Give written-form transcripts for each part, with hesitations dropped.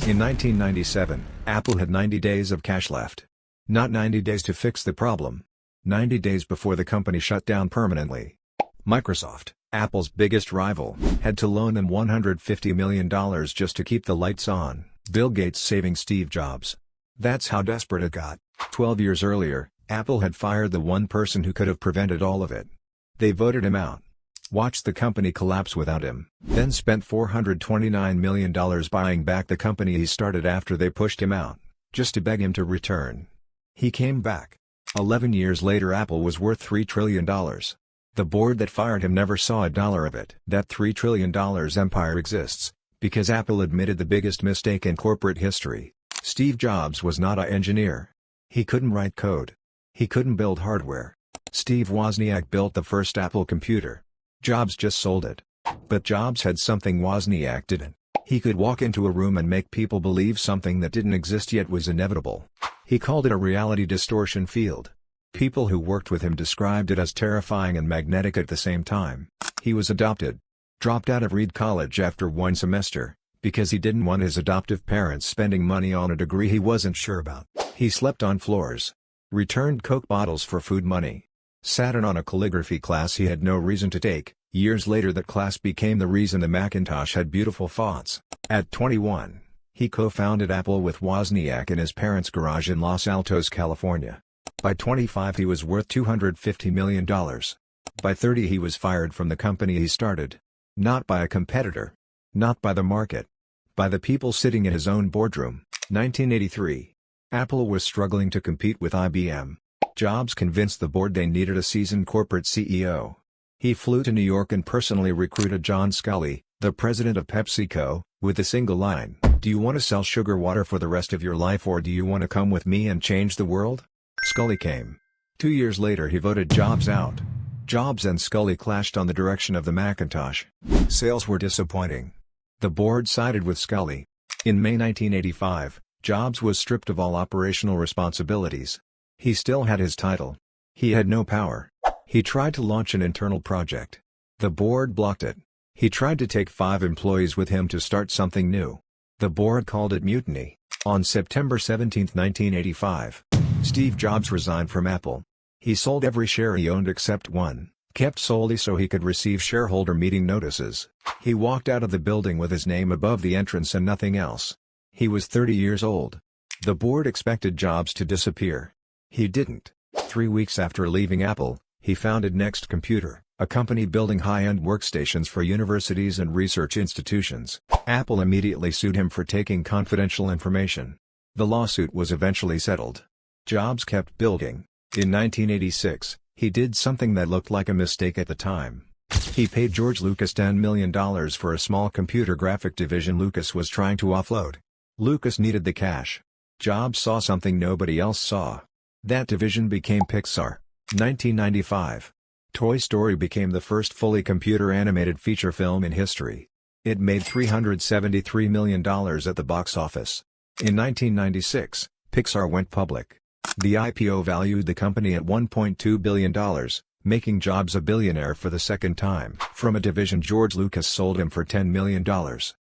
In 1997, Apple had 90 days of cash left. Not 90 days to fix the problem. 90 days before the company shut down permanently. Microsoft, Apple's biggest rival, had to loan them $150 million just to keep the lights on, Bill Gates saving Steve Jobs. That's how desperate it got. 12 years earlier, Apple had fired the one person who could have prevented all of it. They voted him out. Watched the company collapse without him, then spent $429 million buying back the company he started after they pushed him out, just to beg him to return. He came back. 11 years later Apple was worth $3 trillion. The board that fired him never saw a dollar of it. That $3 trillion empire exists because Apple admitted the biggest mistake in corporate history. Steve Jobs was not an engineer. He couldn't write code. He couldn't build hardware. Steve Wozniak built the first Apple computer. Jobs just sold it. But Jobs had something Wozniak didn't. He could walk into a room and make people believe something that didn't exist yet was inevitable. He called it a reality distortion field. People who worked with him described it as terrifying and magnetic at the same time. He was adopted. Dropped out of Reed College after one semester, because he didn't want his adoptive parents spending money on a degree he wasn't sure about. He slept on floors. Returned Coke bottles for food money. Sat in on a calligraphy class he had no reason to take. Years later that class became the reason the Macintosh had beautiful fonts. At 21, he co-founded Apple with Wozniak in his parents' garage in Los Altos, California. By 25 he was worth $250 million. By 30 he was fired from the company he started. Not by a competitor. Not by the market. By the people sitting in his own boardroom. 1983. Apple was struggling to compete with IBM. Jobs convinced the board they needed a seasoned corporate CEO. He flew to New York and personally recruited John Sculley, the president of PepsiCo, with a single line: "Do you want to sell sugar water for the rest of your life or do you want to come with me and change the world?" Sculley came. 2 years later he voted Jobs out. Jobs and Sculley clashed on the direction of the Macintosh. Sales were disappointing. The board sided with Sculley. In May 1985, Jobs was stripped of all operational responsibilities. He still had his title. He had no power. He tried to launch an internal project. The board blocked it. He tried to take 5 employees with him to start something new. The board called it mutiny. On September 17, 1985, Steve Jobs resigned from Apple. He sold every share he owned except one, kept solely so he could receive shareholder meeting notices. He walked out of the building with his name above the entrance and nothing else. He was 30 years old. The board expected Jobs to disappear. He didn't. 3 weeks after leaving Apple, he founded Next Computer, a company building high-end workstations for universities and research institutions. Apple immediately sued him for taking confidential information. The lawsuit was eventually settled. Jobs kept building. In 1986, he did something that looked like a mistake at the time. He paid George Lucas $10 million for a small computer graphic division Lucas was trying to offload. Lucas needed the cash. Jobs saw something nobody else saw. That division became Pixar. 1995. Toy Story became the first fully computer-animated feature film in history. It made $373 million at the box office. In 1996, Pixar went public. The IPO valued the company at $1.2 billion, making Jobs a billionaire for the second time. From a division George Lucas sold him for $10 million.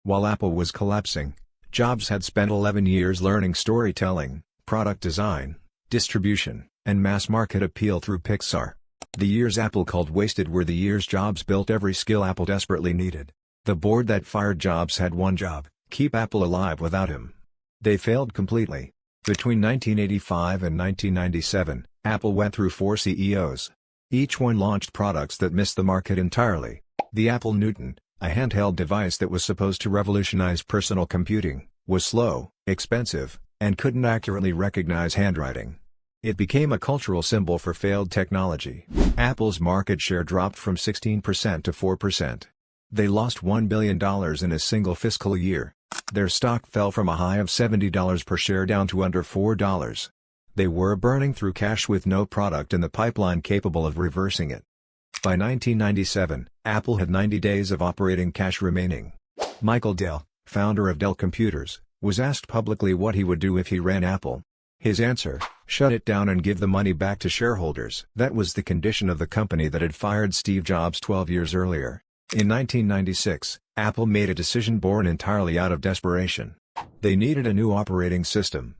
While Apple was collapsing, Jobs had spent 11 years learning storytelling, product design, distribution, and mass market appeal through Pixar. The years Apple called wasted were the years Jobs built every skill Apple desperately needed. The board that fired Jobs had one job: keep Apple alive without him. They failed completely. Between 1985 and 1997, Apple went through 4 CEOs. Each one launched products that missed the market entirely. The Apple Newton, a handheld device that was supposed to revolutionize personal computing, was slow, expensive, and couldn't accurately recognize handwriting. It became a cultural symbol for failed technology. Apple's market share dropped from 16% to 4%. They lost $1 billion in a single fiscal year. Their stock fell from a high of $70 per share down to under $4. They were burning through cash with no product in the pipeline capable of reversing it. By 1997, Apple had 90 days of operating cash remaining. Michael Dell, founder of Dell Computers, was asked publicly what he would do if he ran Apple. His answer: shut it down and give the money back to shareholders. That was the condition of the company that had fired Steve Jobs 12 years earlier. In 1996, Apple made a decision born entirely out of desperation. They needed a new operating system.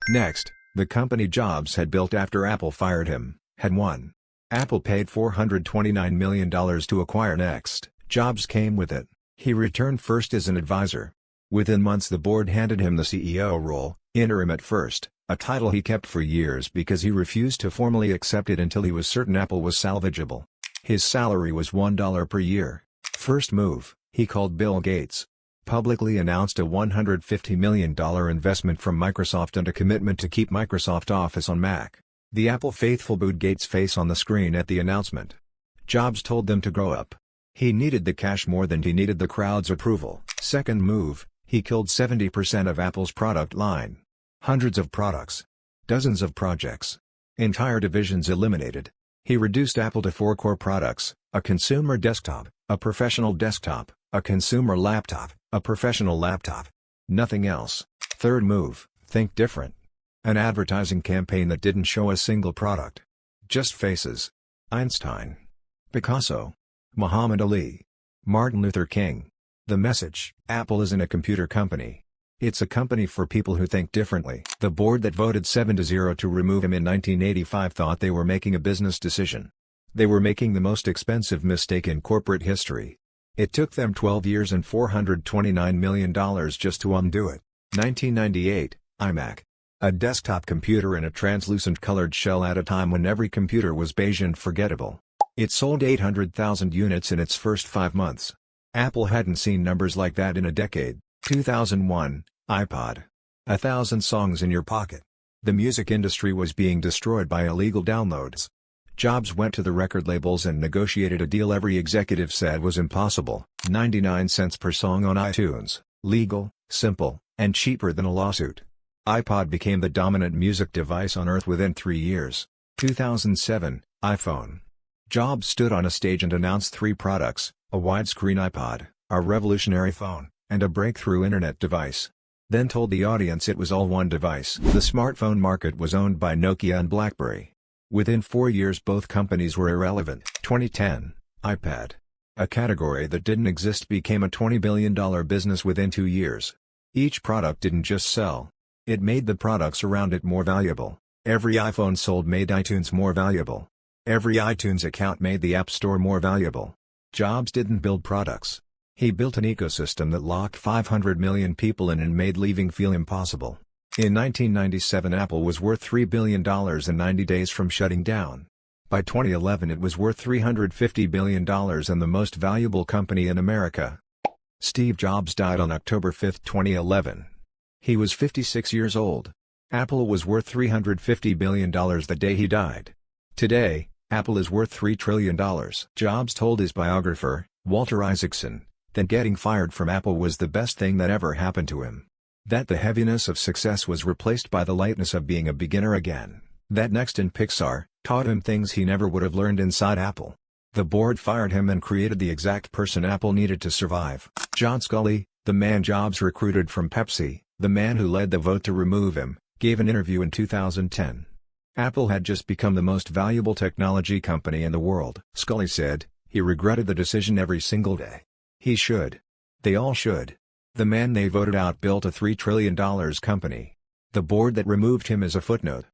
Next, the company Jobs had built after Apple fired him, had won. Apple paid $429 million to acquire Next. Jobs came with it. He returned first as an advisor. Within months the board handed him the CEO role, interim at first, a title he kept for years because he refused to formally accept it until he was certain Apple was salvageable. His salary was $1 per year. First move, he called Bill Gates. Publicly announced a $150 million investment from Microsoft and a commitment to keep Microsoft Office on Mac. The Apple faithful booed Gates' face on the screen at the announcement. Jobs told them to grow up. He needed the cash more than he needed the crowd's approval. Second move, he killed 70% of Apple's product line. Hundreds of products. Dozens of projects. Entire divisions eliminated. He reduced Apple to 4 core products, a consumer desktop, a professional desktop, a consumer laptop, a professional laptop. Nothing else. Third move, think different. An advertising campaign that didn't show a single product. Just faces. Einstein. Picasso. Muhammad Ali. Martin Luther King. The message: Apple isn't a computer company. It's a company for people who think differently. The board that voted 7-0 to remove him in 1985 thought they were making a business decision. They were making the most expensive mistake in corporate history. It took them 12 years and $429 million just to undo it. 1998, iMac. A desktop computer in a translucent colored shell at a time when every computer was beige and forgettable. It sold 800,000 units in its first 5 months. Apple hadn't seen numbers like that in a decade. 2001, iPod. 1,000 songs in your pocket. The music industry was being destroyed by illegal downloads. Jobs went to the record labels and negotiated a deal every executive said was impossible. 99 cents per song on iTunes, legal, simple, and cheaper than a lawsuit. iPod became the dominant music device on Earth within 3 years. 2007, iPhone. Jobs stood on a stage and announced 3 products, a widescreen iPod, a revolutionary phone, and a breakthrough internet device. Then told the audience it was all one device. The smartphone market was owned by Nokia and BlackBerry. Within 4 years both companies were irrelevant. 2010, iPad. A category that didn't exist became a $20 billion business within 2 years. Each product didn't just sell. It made the products around it more valuable. Every iPhone sold made iTunes more valuable. Every iTunes account made the App Store more valuable. Jobs didn't build products. He built an ecosystem that locked 500 million people in and made leaving feel impossible. In 1997 Apple was worth $3 billion in 90 days from shutting down. By 2011 it was worth $350 billion and the most valuable company in America. Steve Jobs died on October 5, 2011. He was 56 years old. Apple was worth $350 billion the day he died. Today, Apple is worth $3 trillion. Jobs told his biographer, Walter Isaacson, that getting fired from Apple was the best thing that ever happened to him. That the heaviness of success was replaced by the lightness of being a beginner again. That Next and Pixar taught him things he never would have learned inside Apple. The board fired him and created the exact person Apple needed to survive. John Sculley, the man Jobs recruited from Pepsi, the man who led the vote to remove him, gave an interview in 2010. Apple had just become the most valuable technology company in the world. Sculley said, he regretted the decision every single day. He should. They all should. The man they voted out built a $3 trillion company. The board that removed him is a footnote.